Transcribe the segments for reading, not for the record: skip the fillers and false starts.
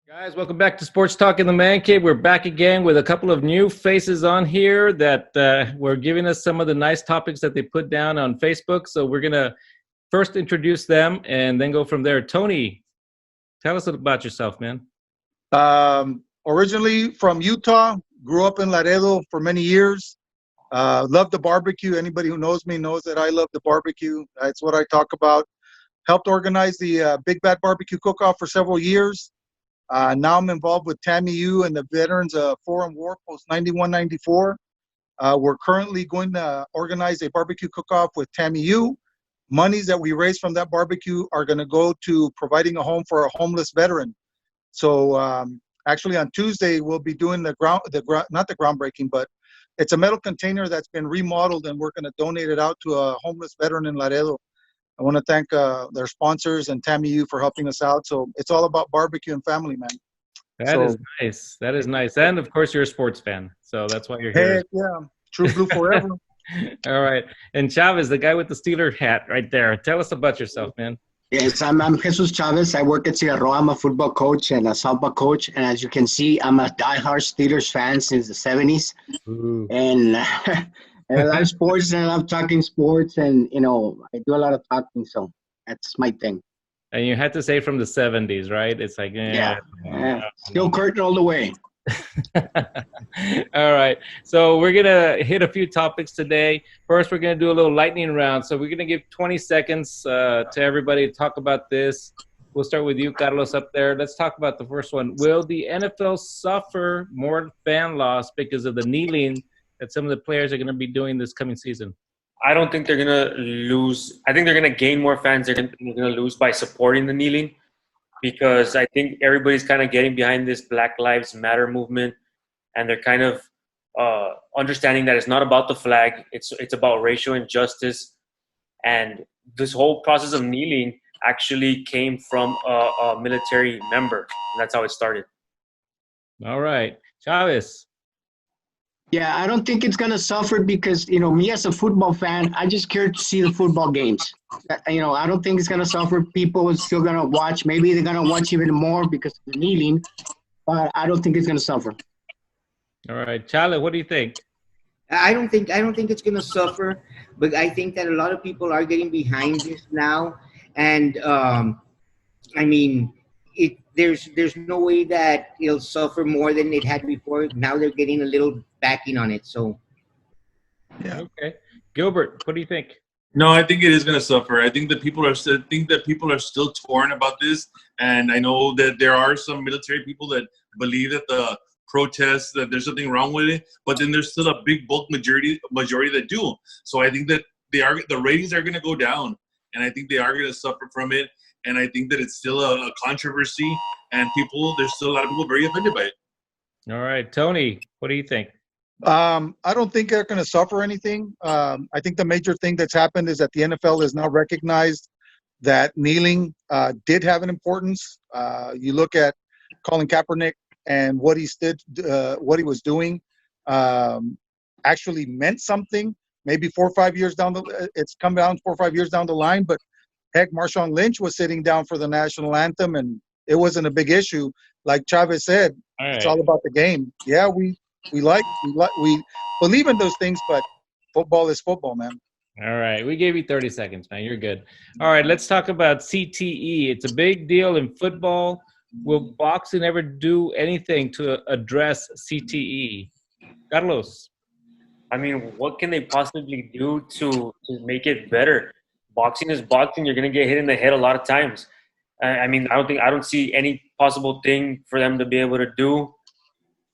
Guys, welcome back to Sports Talk in the Man Cave. We're back again with a couple of new faces on here that were giving us some of the nice topics that they put down on Facebook. So we're going to first introduce them and then go from there. Tony, tell us about yourself, man. Originally from Utah, grew up in Laredo for many years. Love the barbecue. Anybody who knows me knows that I love the barbecue. That's what I talk about. Helped organize the Big Bad Barbecue Cook-Off for several years. Now I'm involved with Tammy U and the Veterans Forum War Post 91-94. We're currently going to organize a barbecue cook-off with Tammy U. Monies that we raise from that barbecue are going to go to providing a home for a homeless veteran. So actually on Tuesday we'll be doing not the groundbreaking, but it's a metal container that's been remodeled, and we're going to donate it out to a homeless veteran in Laredo. I want to thank their sponsors and Tammy U for helping us out. So it's all about barbecue and family, man. That is nice. That is nice. And, of course, you're a sports fan, so that's why you're here. Heck, yeah. True Blue forever. All right. And Chavez, the guy with the Steeler hat right there. Tell us about yourself, man. Yes, I'm Jesus Chavez. I work at Cigarro. I'm a football coach and a softball coach. And as you can see, I'm a diehard Steelers fan since the 70s. Ooh. And I love sports, and I love talking sports, and, I do a lot of talking, so that's my thing. And you had to say from the 70s, right? It's like, yeah. Still Curtin all the way. All right. So we're going to hit a few topics today. First, we're going to do a little lightning round. So we're going to give 20 seconds to everybody to talk about this. We'll start with you, Carlos, up there. Let's talk about the first one. Will the NFL suffer more fan loss because of the kneeling that some of the players are going to be doing this coming season? I don't think they're going to lose. I think they're going to gain more fans. They're going to lose by supporting the kneeling, because I think everybody's kind of getting behind this Black Lives Matter movement, and they're kind of understanding that it's not about the flag. It's about racial injustice. And this whole process of kneeling actually came from a military member. And that's how it started. All right. Chavez. Yeah, I don't think it's going to suffer because, me as a football fan, I just care to see the football games. I don't think it's going to suffer. People are still going to watch. Maybe they're going to watch even more because of the kneeling, but I don't think it's going to suffer. All right. Charlie, what do you think? I don't think it's going to suffer, but I think that a lot of people are getting behind this now. And, there's no way that it'll suffer more than it had before. Now they're getting a little backing on it. So, yeah. Okay. Gilbert, what do you think? No, I think it is going to suffer. I think that people are still torn about this, and I know that there are some military people that believe that the protests, that there's something wrong with it, but then there's still a big bulk majority that do. So I think that the ratings are going to go down, and I think they are going to suffer from it. And I think that it's still a controversy, and there's still a lot of people very offended by it. All right. Tony, what do you think? I don't think they're going to suffer anything. I think the major thing that's happened is that the NFL has now recognized that kneeling did have an importance. You look at Colin Kaepernick and what he was doing actually meant something. Maybe 4 or 5 years it's come down 4 or 5 years down the line, but heck, Marshawn Lynch was sitting down for the national anthem, and it wasn't a big issue. Like Chavez said, It's all about the game. Yeah, we believe in those things, but football is football, man. All right. We gave you 30 seconds, man. You're good. All right. Let's talk about CTE. It's a big deal in football. Will boxing ever do anything to address CTE? Carlos. What can they possibly do to make it better? Boxing is boxing. You're going to get hit in the head a lot of times. I don't see any possible thing for them to be able to do.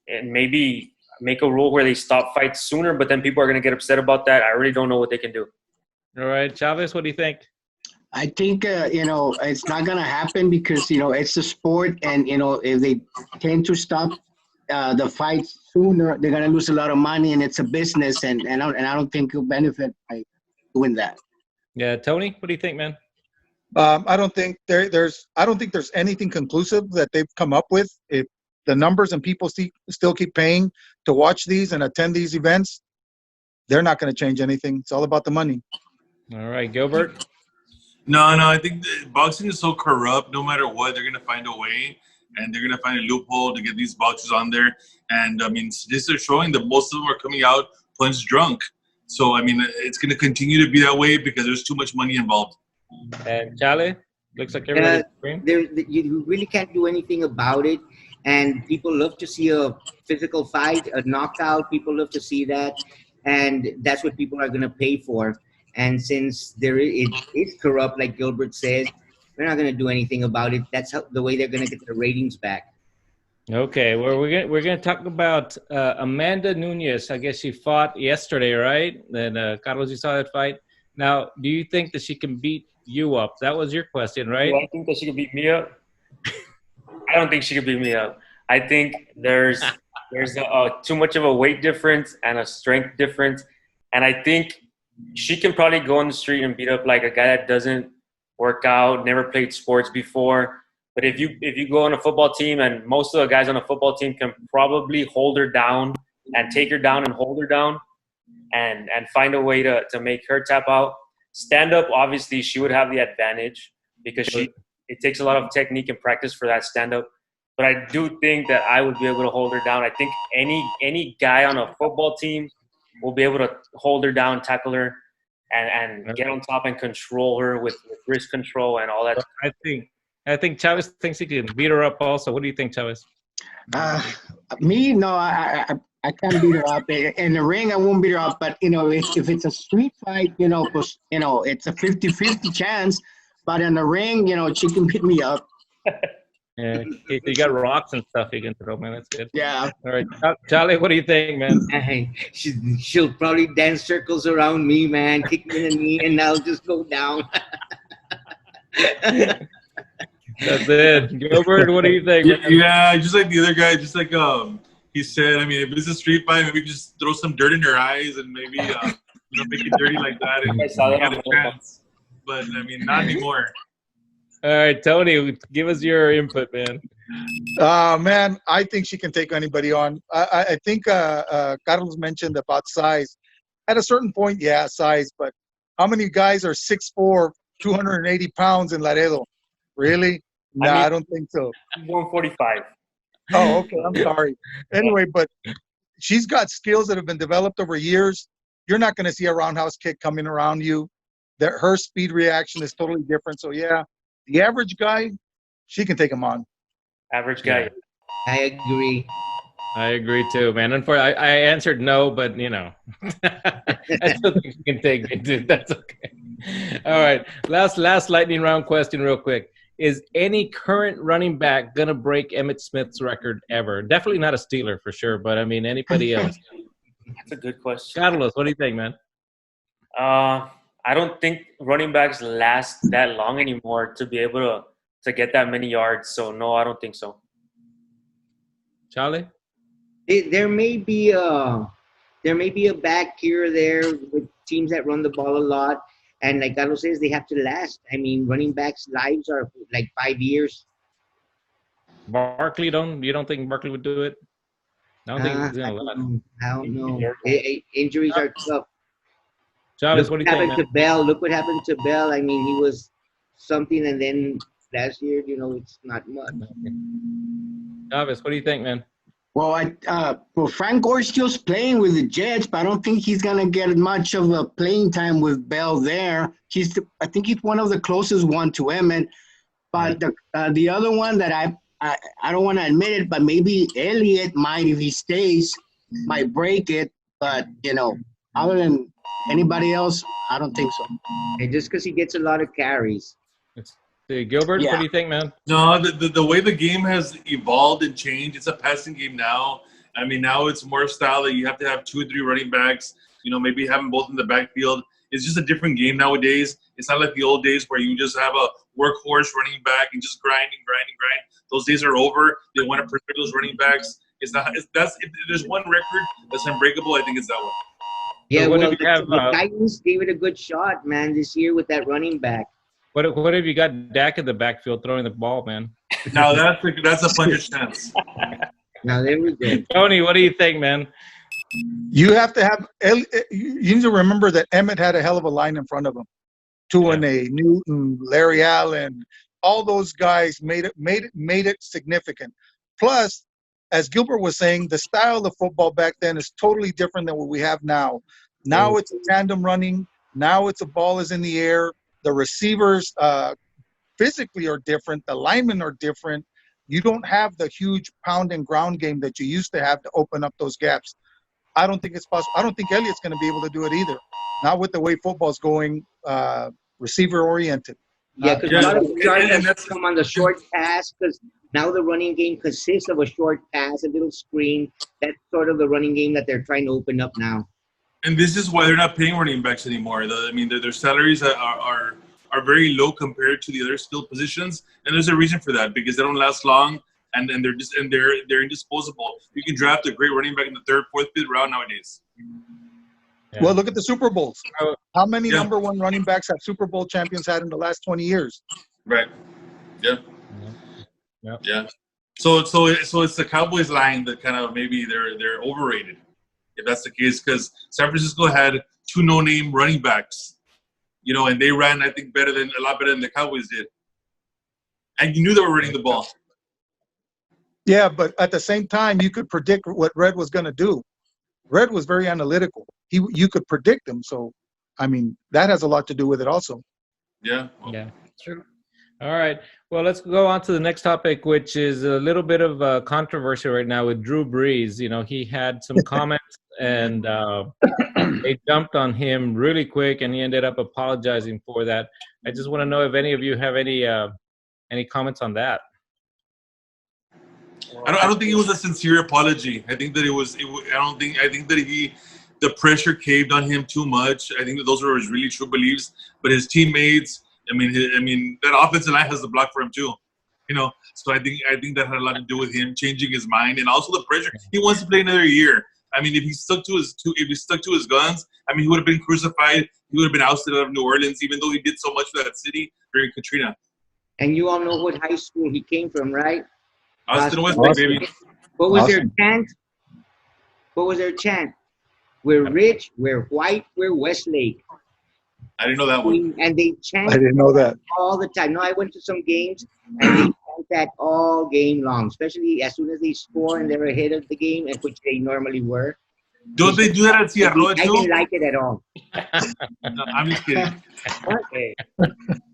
And maybe make a rule where they stop fights sooner, but then people are going to get upset about that. I really don't know what they can do. All right. Chavez, what do you think? I think, it's not going to happen because, it's a sport, and, if they tend to stop the fights sooner, they're going to lose a lot of money, and it's a business, and I don't think you'll benefit by doing that. Yeah, Tony, what do you think, man? I don't think there's anything conclusive that they've come up with. If the numbers and people still keep paying to watch these and attend these events, they're not going to change anything. It's all about the money. All right, Gilbert. No, I think boxing is so corrupt. No matter what, they're going to find a way. and they're gonna find a loophole to get these boxes on there. And I mean, statistics are showing that most of them are coming out punch drunk. So I mean, it's gonna continue to be that way because there's too much money involved. And Charlie, looks like everybody's green. You really can't do anything about it. And people love to see a physical fight, a knockout. People love to see that. And that's what people are going to pay for. And since it is corrupt, like Gilbert says, they're not going to do anything about it. That's the way they're going to get the ratings back. Okay, well, we're gonna talk about Amanda Nunes. I guess she fought yesterday, right? And Carlos, you saw that fight. Now, do you think that she can beat you up? That was your question, right? Do I think that she could beat me up? I don't think she could beat me up. I think there's too much of a weight difference and a strength difference, and I think she can probably go on the street and beat up like a guy that doesn't work out, never played sports before. But if you go on a football team, and most of the guys on a football team can probably hold her down and take her down and hold her down and find a way to make her tap out. Stand up, obviously, she would have the advantage because it takes a lot of technique and practice for that stand up. But I do think that I would be able to hold her down. I think any guy on a football team will be able to hold her down, tackle her, and get on top and control her with wrist control and all that. I think Chavez thinks he can beat her up also. What do you think, Chavez? No, I can't beat her up. In the ring, I won't beat her up. But, if it's a street fight, it's a 50-50 chance. But in the ring, she can beat me up. Yeah, you got rocks and stuff you can throw, man. That's good. Yeah. All right, Charlie, what do you think, man? She'll probably dance circles around me, man. Kick me in the knee, and I'll just go down. That's it. Gilbert, what do you think? Yeah, just like the other guy, just like he said. I mean, if it's a street fight, maybe just throw some dirt in your eyes and maybe make it dirty like that. And get a chance. But I mean, not anymore. All right, Tony, give us your input, man. Man, I think she can take anybody on. I think Carlos mentioned about size. At a certain point, yeah, size. But how many guys are 6'4", 280 pounds in Laredo? Really? No, I don't think so. 145. Oh, okay. I'm sorry. Anyway, but she's got skills that have been developed over years. You're not going to see a roundhouse kick coming around you. Her speed reaction is totally different. So, yeah, the average guy, she can take him on. Average guy. I agree. I agree too, man. Unfortunately, I answered no, but I still think you can take me, dude. That's okay. All right, last lightning round question, real quick. Is any current running back gonna break Emmitt Smith's record ever? Definitely not a Steeler for sure, but I mean anybody else. That's a good question. Carlos, what do you think, man? I don't think running backs last that long anymore to be able to get that many yards. So no, I don't think so. Charlie? There may be a back here or there with teams that run the ball a lot, and like Carlos says, they have to last. I mean, running backs' lives are like 5 years. Barkley, you don't think Barkley would do it? I don't think he's gonna last. I don't know. Injuries are tough. Chavez, what do you think? Look what happened to Bell. I mean, he was something, and then last year, it's not much. Chavez, what do you think, man? Well, Frank Gore's still playing with the Jets, but I don't think he's gonna get much of a playing time with Bell there. I think he's one of the closest one to Emmett. But the other one that I don't want to admit it, but maybe Elliott might, if he stays, might break it. But other than anybody else, I don't think so. And just because he gets a lot of carries. Gilbert, what do you think, man? No, the way the game has evolved and changed, it's a passing game now. I mean, now it's more style that you have to have 2 or 3 running backs, maybe have them both in the backfield. It's just a different game nowadays. It's not like the old days where you just have a workhorse running back and just grind. Those days are over. They want to protect those running backs. If there's one record that's unbreakable, I think it's that one. Yeah, the Titans gave it a good shot, man, this year with that running back. What if you got Dak in the backfield throwing the ball, man? Now that's a puncher's chance. Now there we go. Tony, what do you think, man? You have to have. You need to remember that Emmett had a hell of a line in front of him. Tuane, Newton, Larry Allen, all those guys made it significant. Plus, as Gilbert was saying, the style of football back then is totally different than what we have now. Now it's a tandem running. Now it's a ball is in the air. The receivers physically are different. The linemen are different. You don't have the huge pound and ground game that you used to have to open up those gaps. I don't think it's possible. I don't think Elliott's going to be able to do it either. Not with the way football's going, receiver oriented. Yeah, because a lot of yards have come on the short pass, because now the running game consists of a short pass, a little screen. That's sort of the running game that they're trying to open up now. And this is why they're not paying running backs anymore. I mean, their salaries are very low compared to the other skilled positions, and there's a reason for that, because they don't last long, and they're indisposable. You can draft a great running back in the third, fourth, fifth round nowadays. Yeah. Well, look at the Super Bowls. How many number one running backs have Super Bowl champions had in the last 20 years? Right. Yeah. Yeah. So it's the Cowboys line that kind of maybe they're overrated, if that's the case, because San Francisco had two no-name running backs, and they ran, I think, a lot better than the Cowboys did. And you knew they were running the ball. Yeah, but at the same time, you could predict what Red was going to do. Red was very analytical. You could predict him. So, I mean, that has a lot to do with it also. Yeah. Yeah, true. All right. Well, let's go on to the next topic, which is a little bit of controversy right now with Drew Brees. He had some comments and they jumped on him really quick, and he ended up apologizing for that. I just want to know if any of you have any comments on that. I don't think it was a sincere apology. I think that I think that the pressure caved on him too much. I think that those were his really true beliefs. But his teammates, I mean, that offensive line has the block for him too. So I think that had a lot to do with him changing his mind, and also the pressure. He wants to play another year. I mean, if he stuck to his guns, I mean, he would have been crucified. He would have been ousted out of New Orleans, even though he did so much for that city during Katrina. And you all know what high school he came from, right? Austin Westlake, baby. What was their chant? What was their chant? We're rich, we're white, we're Westlake. I didn't know that one. And they chant. I didn't know that all the time. No, I went to some games and they chant that all game long, especially as soon as they score and they're ahead of the game, and which they normally were. Don't they do that at Ciarroa too? I didn't like it at all. No, I'm just kidding. Okay.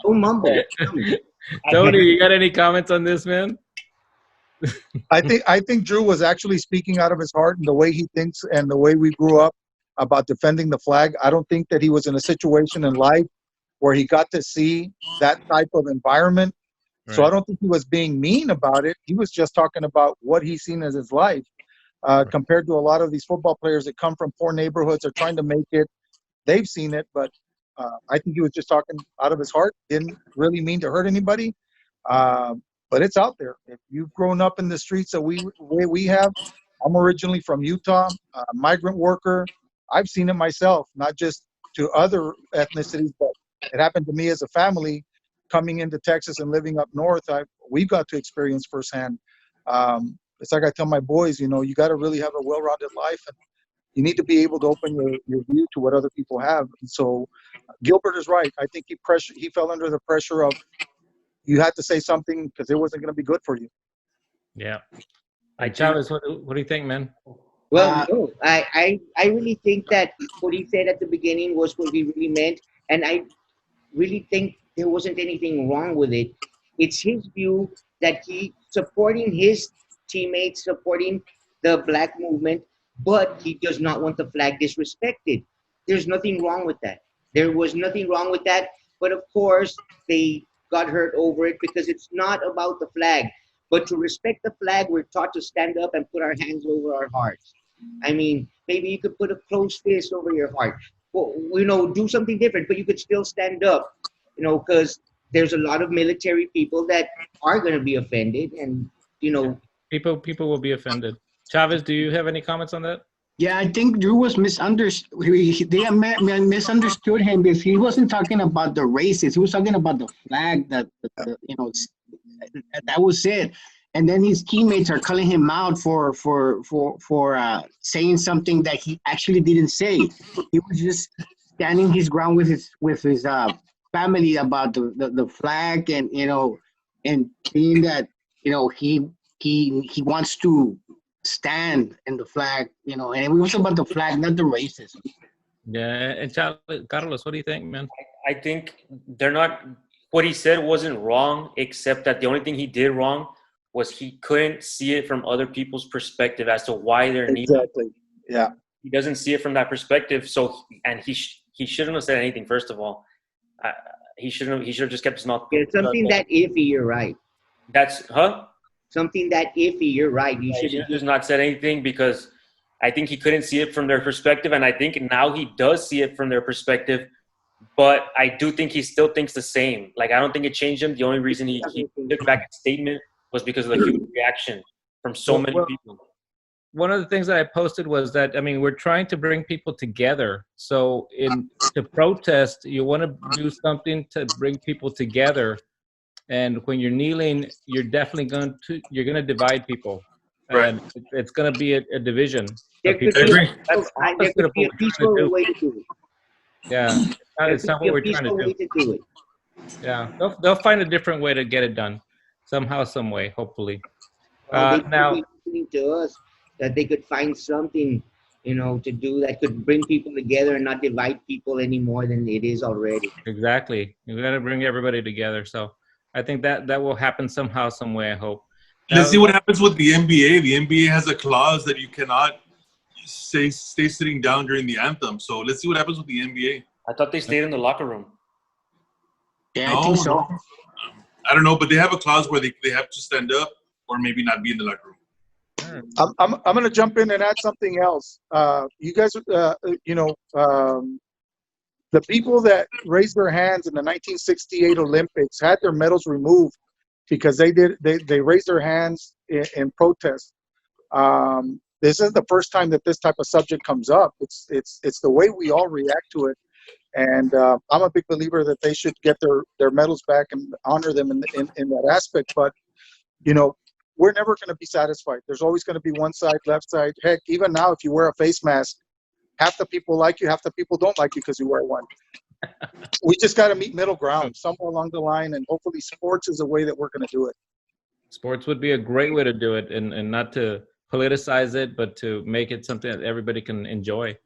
Don't mumble. Tony, you got any comments on this, man? I think Drew was actually speaking out of his heart and the way he thinks and the way we grew up about defending the flag. I don't think that he was in a situation in life where he got to see that type of environment. Right. So I don't think he was being mean about it. He was just talking about what he's seen as his life. Compared to a lot of these football players that come from poor neighborhoods are trying to make it. They've seen it, but I think he was just talking out of his heart. Didn't really mean to hurt anybody. But it's out there. If you've grown up in the streets that we have, I'm originally from Utah, migrant worker. I've seen it myself, not just to other ethnicities, but it happened to me as a family coming into Texas and living up north. We got to experience firsthand. It's like I tell my boys, you got to really have a well-rounded life, and you need to be able to open your view to what other people have. And so Gilbert is right. I think he fell under the pressure of, you had to say something because it wasn't going to be good for you. Yeah. Chavez, what do you think, man? Well, no, I really think that what he said at the beginning was what he really meant. And I really think there wasn't anything wrong with it. It's his view that he supporting his teammates, supporting the black movement, but he does not want the flag disrespected. There's nothing wrong with that. There was nothing wrong with that. But of course, they got hurt over it because it's not about the flag. But to respect the flag, we're taught to stand up and put our hands over our hearts. I mean, maybe you could put a closed fist over your heart. Well, do something different, but you could still stand up, because there's a lot of military people that are going to be offended, and, People will be offended. Chavez, do you have any comments on that? Yeah, I think Drew was misunderstood. They misunderstood him because he wasn't talking about the races. He was talking about the flag. That was it. And then his teammates are calling him out for saying something that he actually didn't say. He was just standing his ground with his family about the flag, and and being that he wants to stand in the flag, and it was about the flag, not the racism. Yeah, and Carlos, what do you think, man? I think they're not. What he said wasn't wrong, except that the only thing he did wrong was he couldn't see it from other people's perspective as to why they're kneeling. Exactly. Yeah. He doesn't see it from that perspective. So, and he shouldn't have said anything. First of all, he shouldn't. He should have just kept his mouth. Yeah, something that iffy. You're right. That's Something that iffy. You're right. You He should should have just not said anything because I think he couldn't see it from their perspective, and I think now he does see it from their perspective. But I do think he still thinks the same. Like, I don't think it changed him. The only reason he took back his statement was because of the huge reaction from so many people. One of the things that I posted was that, I mean, we're trying to bring people together. So to protest, you want to do something to bring people together. And when you're kneeling, you're definitely going to divide people. Right. And it's going to be a division. There of could people. be, That's there opposite could of be a what we're trying to peaceful do. way to do it. Yeah, it's not what we're trying to do. it. Yeah, they'll find a different way to get it done, somehow, some way, hopefully. They Now, could be listening to us that they could find something, to do that could bring people together and not divide people any more than it is already. exactly, you got to bring everybody together. So I think that will happen somehow, some way. I hope. Let's see what happens with the NBA. The NBA has a clause that you cannot stay sitting down during the anthem. So let's see what happens with the NBA. I thought they stayed in the locker room. Yeah, I think so. No. I don't know, but they have a clause where they have to stand up or maybe not be in the locker room. I'm going to jump in and add something else. You guys, the people that raised their hands in the 1968 Olympics had their medals removed because they raised their hands in protest. This is the first time that this type of subject comes up. It's the way we all react to it, and I'm a big believer that they should get their medals back and honor them in that aspect. But we're never going to be satisfied. There's always going to be one side, left side. Heck, even now, if you wear a face mask, half the people like you, half the people don't like you because you wear one. We just got to meet middle ground somewhere along the line, and hopefully sports is a way that we're going to do it. Sports would be a great way to do it, and not to politicize it, but to make it something that everybody can enjoy.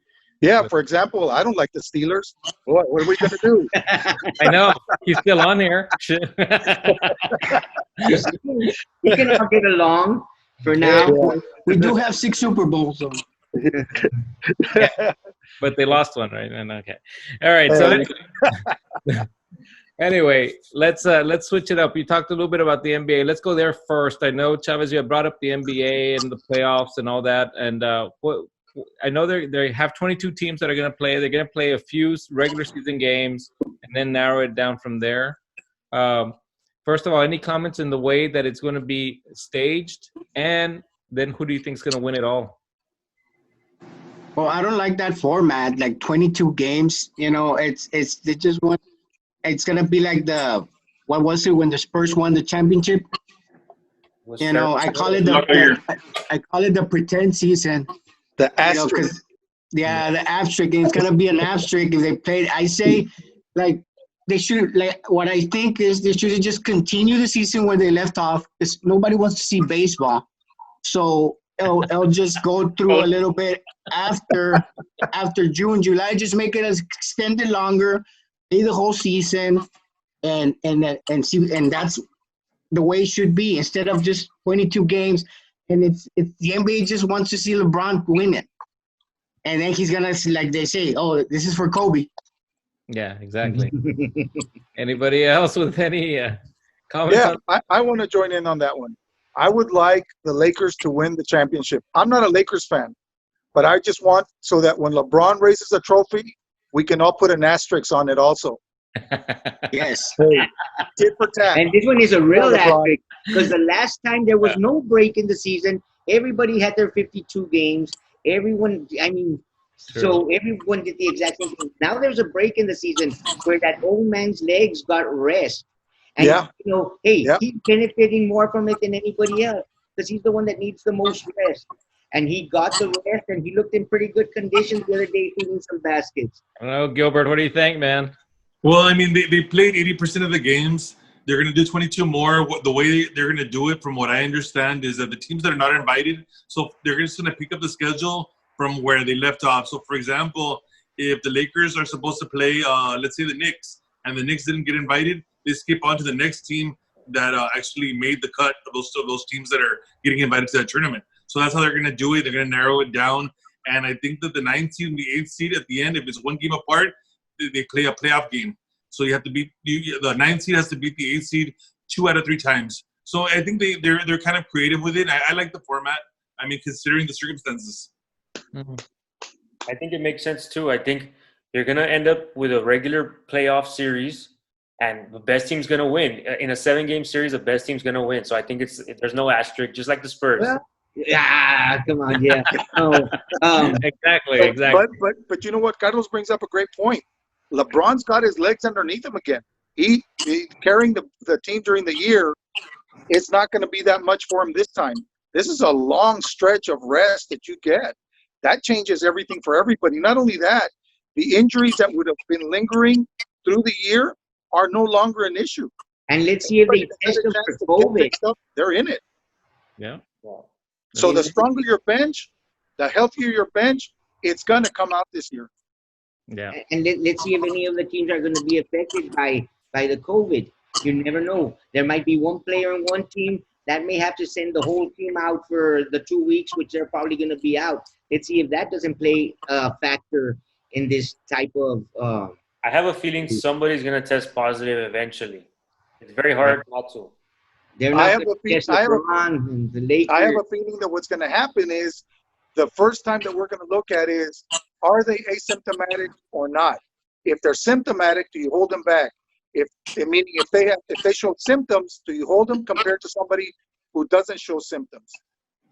Yeah, for example, I don't like the Steelers. What are we going to do? I know. He's still on here. We can all get along for now. Yeah. We do have 6 Super Bowls. So. Yeah, but they lost one, right? And okay. All right. So anyway, let's switch it up. You talked a little bit about the NBA. Let's go there first. I know, Chavez, you have brought up the NBA and the playoffs and all that. And I know they have 22 teams that are going to play. They're going to play a few regular season games and then narrow it down from there. First of all, any comments in the way that it's going to be staged? And then who do you think is going to win it all? Well, I don't like that format, like 22 games. They just want. It's gonna be like what was it when the Spurs won the championship? I call it the pretend season. The asterisk. The asterisk. It's gonna be an asterisk if they played. I say, like they should. Like what I think is they should just continue the season where they left off. Because nobody wants to see baseball, so it'll just go through a little bit after June, July. Just make it as extended longer. Play the whole season, and see, and that's the way it should be instead of just 22 games. And it's the NBA just wants to see LeBron win it, and then he's gonna, like they say, oh, this is for Kobe. Yeah, exactly. Anybody else with any comments? Yeah, I want to join in on that one. I would like the Lakers to win the championship. I'm not a Lakers fan, but I just want so that when LeBron raises a trophy, we can all put an asterisk on it also. Yes. Tit for tat. And this one is a real asterisk because the last time there was no break in the season, everybody had their 52 games. Everyone, so everyone did the exact same thing. Now there's a break in the season where that old man's legs got rest. And, he's benefiting more from it than anybody else because he's the one that needs the most rest. And he got the rest, and he looked in pretty good condition the other day shooting some baskets. I don't know, Gilbert, what do you think, man? Well, they played 80% of the games. They're going to do 22 more. The way they're going to do it, from what I understand, is that the teams that are not invited, so they're just going to pick up the schedule from where they left off. So, for example, if the Lakers are supposed to play, let's say the Knicks, and the Knicks didn't get invited, they skip on to the next team that actually made the cut of those teams that are getting invited to that tournament. So that's how they're going to do it. They're going to narrow it down. And I think that the 9th seed and the 8th seed at the end, if it's one game apart, they play a playoff game. So you have to beat the 9th seed has to beat the 8th seed 2 out of 3 times. So I think they're kind of creative with it. I like the format. I mean, considering the circumstances. Mhm. I think it makes sense too. I think you're gonna end up with a regular playoff series, and the best team's gonna win. In a 7-game series, the best team's gonna win. So I think there's no asterisk, just like the Spurs. Well, come on, yeah. Oh, Exactly. But you know what? Carlos brings up a great point. LeBron's got his legs underneath him again. He carrying the team during the year. It's not going to be that much for him this time. This is a long stretch of rest that you get. That changes everything for everybody. Not only that, the injuries that would have been lingering through the year are no longer an issue. and let's see if they test them for COVID. They're in it. Yeah. So the stronger your bench, the healthier your bench, it's going to come out this year. Yeah. And let's see if any of the teams are going to be affected by the COVID. You never know. There might be one player on one team that may have to send the whole team out for the 2 weeks, which they're probably going to be out. Let's see if that doesn't play a factor in this type of. I have a feeling somebody's gonna test positive eventually. It's very hard not to. They're not going to test LeBron and the Lakers. I have a feeling that what's going to happen is the first time that we're going to look at is, are they asymptomatic or not? If they're symptomatic, do you hold them back? Meaning if they show symptoms, do you hold them compared to somebody who doesn't show symptoms?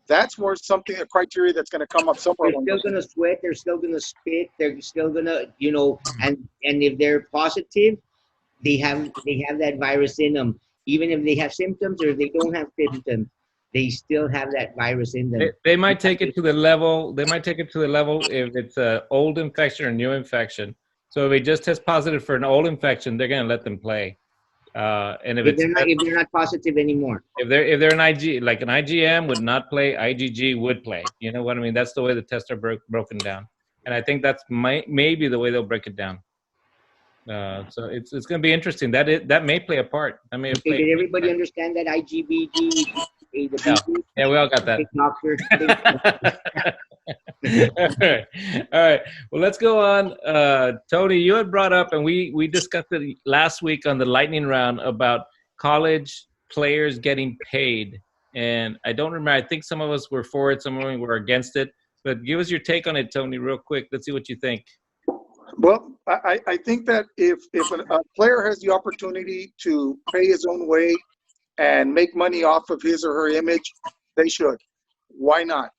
That's more a criteria that's going to come up somewhere. They're still going to sweat. They're still going to spit. They're still going to, and if they're positive, they have that virus in them. Even if they have symptoms or if they don't have symptoms, they still have that virus in them. They might take it to the level. They might take it to the level if it's an old infection or new infection. So if they just test positive for an old infection, they're going to let them play. And if they're not positive anymore, if they're an IG, like an IgM would not play, IgG would play. You know what I mean? That's the way the tests are broken down, and I think that's maybe the way they'll break it down. So it's going to be interesting. That may play a part. Did everybody understand that IgBG? Yeah, we all got that. All right. Well, let's go on. Tony, you had brought up, and we discussed it last week on the lightning round about college players getting paid. And I don't remember. I think some of us were for it, some of us were against it. But give us your take on it, Tony, real quick. Let's see what you think. Well, I think that if a player has the opportunity to pay his own way and make money off of his or her image, they should. Why not?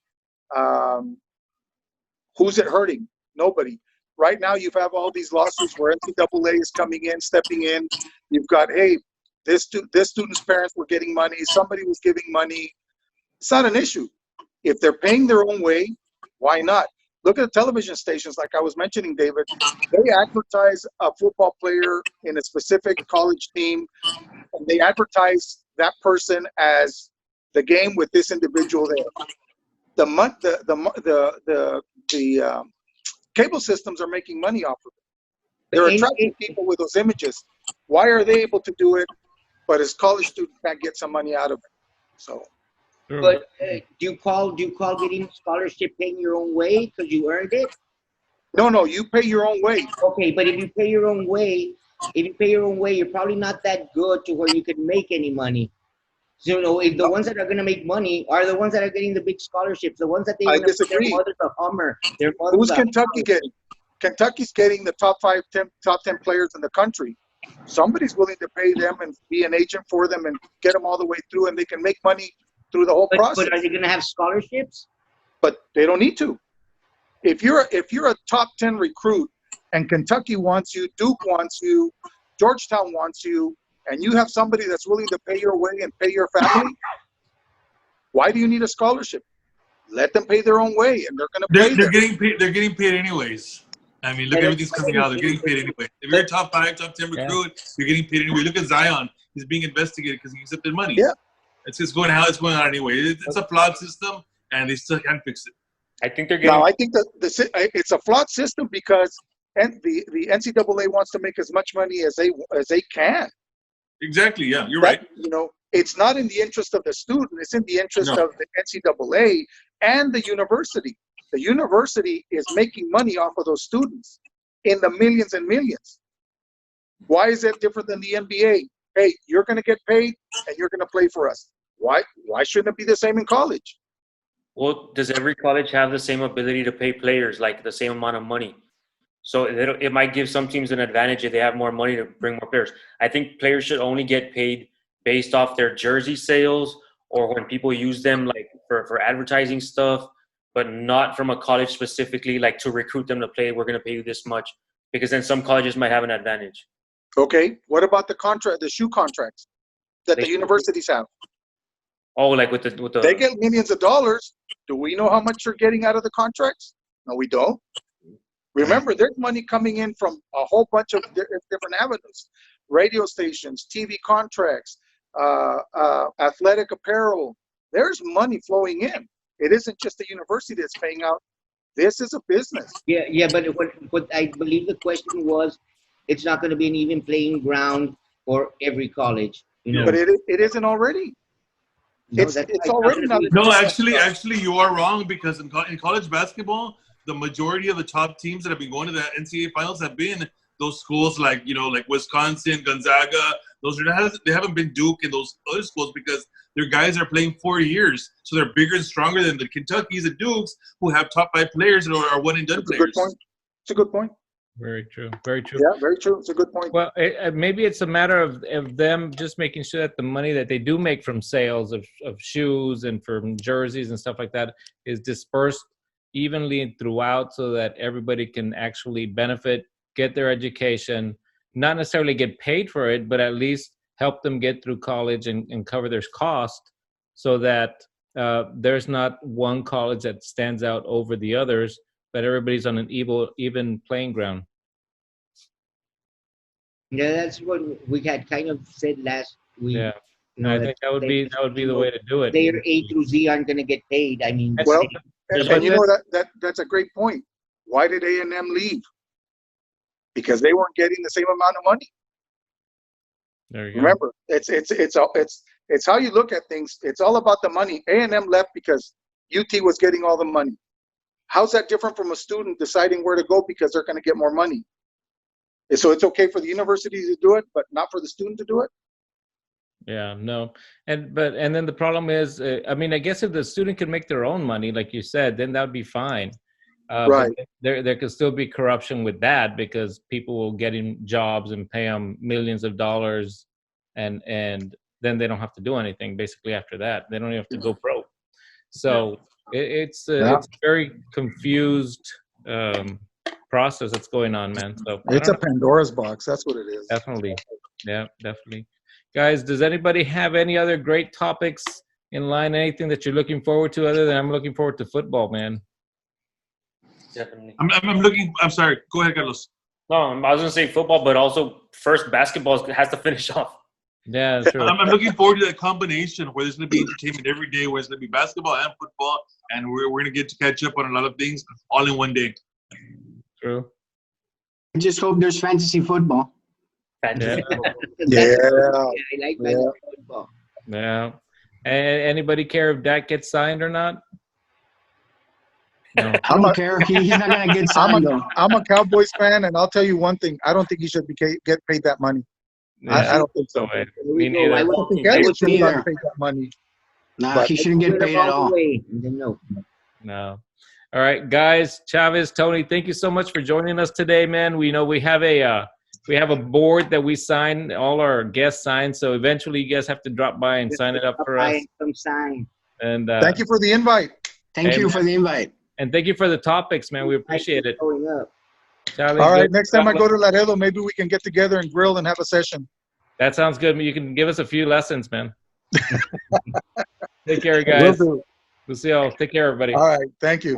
Who's it hurting? Nobody. Right now, you have all these lawsuits where NCAA is coming in, stepping in. You've got, hey, this student's parents were getting money. Somebody was giving money. It's not an issue. If they're paying their own way, why not? Look at the television stations, like I was mentioning, David. They advertise a football player in a specific college team, and they advertise that person as the game with this individual there. The cable systems are making money off of it. They're attracting people with those images. Why are they able to do it, but as college students can't get some money out of it? So. But do you call getting scholarship paying your own way because you earned it? No, you pay your own way. Okay, but if you pay your own way, you're probably not that good to where you can make any money. So if the ones that are going to make money are the ones that are getting the big scholarships, the ones that they disagree. Their mother's a Hummer. Who's Kentucky getting? Kentucky's getting the top 10 players in the country. Somebody's willing to pay them and be an agent for them and get them all the way through, and they can make money through the whole process. But are they going to have scholarships? But they don't need to. If you're a top 10 recruit and Kentucky wants you, Duke wants you, Georgetown wants you, and you have somebody that's willing to pay your way and pay your family, why do you need a scholarship? Let them pay their own way, and they're going to pay. They're getting paid. They're getting paid anyways. I mean, look, everything's coming out. They're getting paid anyway. If you're a top 5, top 10 recruit, you're getting paid anyway. Look at Zion. he's being investigated because he accepted money. Yeah. It's just going how it's going on anyway. It's a flawed system, and they still can't fix it. I think they're getting. Now, I think that it's a flawed system because the NCAA wants to make as much money as they can. Exactly. Yeah, you're right. You know, it's not in the interest of the student. It's in the interest of the NCAA and the university. The university is making money off of those students in the millions and millions. Why is that different than the NBA? Hey, you're going to get paid and you're going to play for us. Why shouldn't it be the same in college? Well, does every college have the same ability to pay players, like the same amount of money? So it might give some teams an advantage if they have more money to bring more players. I think players should only get paid based off their jersey sales or when people use them like for advertising stuff, but not from a college specifically, like to recruit them to play, we're going to pay you this much, because then some colleges might have an advantage. Okay, what about the shoe contracts that the universities have? Oh, like with the They get millions of dollars. Do we know how much they're getting out of the contracts? No, we don't. Remember, there's money coming in from a whole bunch of different avenues: radio stations, TV contracts, athletic apparel. There's money flowing in. It isn't just the university that's paying out. This is a business. Yeah, but what I believe the question was, it's not going to be an even playing ground for every college. You know, But it isn't already. It's already not. No, actually, you are wrong, because in college basketball, the majority of the top teams that have been going to the NCAA finals have been those schools like Wisconsin, Gonzaga. They haven't been Duke and those other schools, because their guys are playing 4 years, so they're bigger and stronger than the Kentuckys and Dukes, who have top 5 players and are one and done players. Good point. It's a good point. Very true. Very true. Yeah, very true. It's a good point. Well, maybe it's a matter of them just making sure that the money that they do make from sales of shoes and from jerseys and stuff like that is dispersed evenly throughout, so that everybody can actually benefit, get their education, not necessarily get paid for it, but at least help them get through college and cover their cost, so that there's not one college that stands out over the others, but everybody's on an even playing ground. Yeah, that's what we had kind of said last week. Yeah, You know, I think that would be the way to do it. Player A through Z aren't going to get paid. I mean, Well, and you know that's a great point. Why did A&M leave? Because they weren't getting the same amount of money. There you go. Remember, it's how you look at things. It's all about the money. A&M left because UT was getting all the money. How's that different from a student deciding where to go because they're going to get more money? So it's okay for the university to do it, but not for the student to do it? Yeah, no. And then the problem is, I mean, I guess if the student can make their own money, like you said, then that would be fine. Right. But there could still be corruption with that, because people will get in jobs and pay them millions of dollars, and then they don't have to do anything basically after that. They don't even have to go broke. So it's a very confused process that's going on, man. So It's a Pandora's box. That's what it is. definitely. Yeah, definitely. Guys, does anybody have any other great topics in line? Anything that you're looking forward to other than I'm looking forward to football, man? Definitely. I'm sorry. Go ahead, Carlos. No, I was going to say football, but also first basketball has to finish off. Yeah, true. I'm looking forward to that combination where there's going to be entertainment every day, where it's going to be basketball and football, and we're going to get to catch up on a lot of things all in one day. True. I just hope there's fantasy football. Yeah. Yeah. I like football. Yeah. And anybody care if Dak gets signed or not? No. I don't care. He's not going to get signed, though. I'm a Cowboys fan, and I'll tell you one thing. I don't think he should get paid that money. Yeah. I don't think so. Me neither. I I won't don't think think Elliott should neither. have paid that money. Nah, But he shouldn't get paid at all. No. No. All right, guys. Chavez, Tony, thank you so much for joining us today, man. We know we have a board that we sign, all our guests sign. So eventually, you guys have to drop by and sign it up for us. Some sign. And Thank you for the invite. Thank you for the invite. And thank you for the topics, man. We appreciate it. Going up. Chavez, All right, good. next time I go to Laredo, maybe we can get together and grill and have a session. That sounds good. You can give us a few lessons, man. Take care, guys. Will do. We'll see y'all. Take care, everybody. All right, thank you.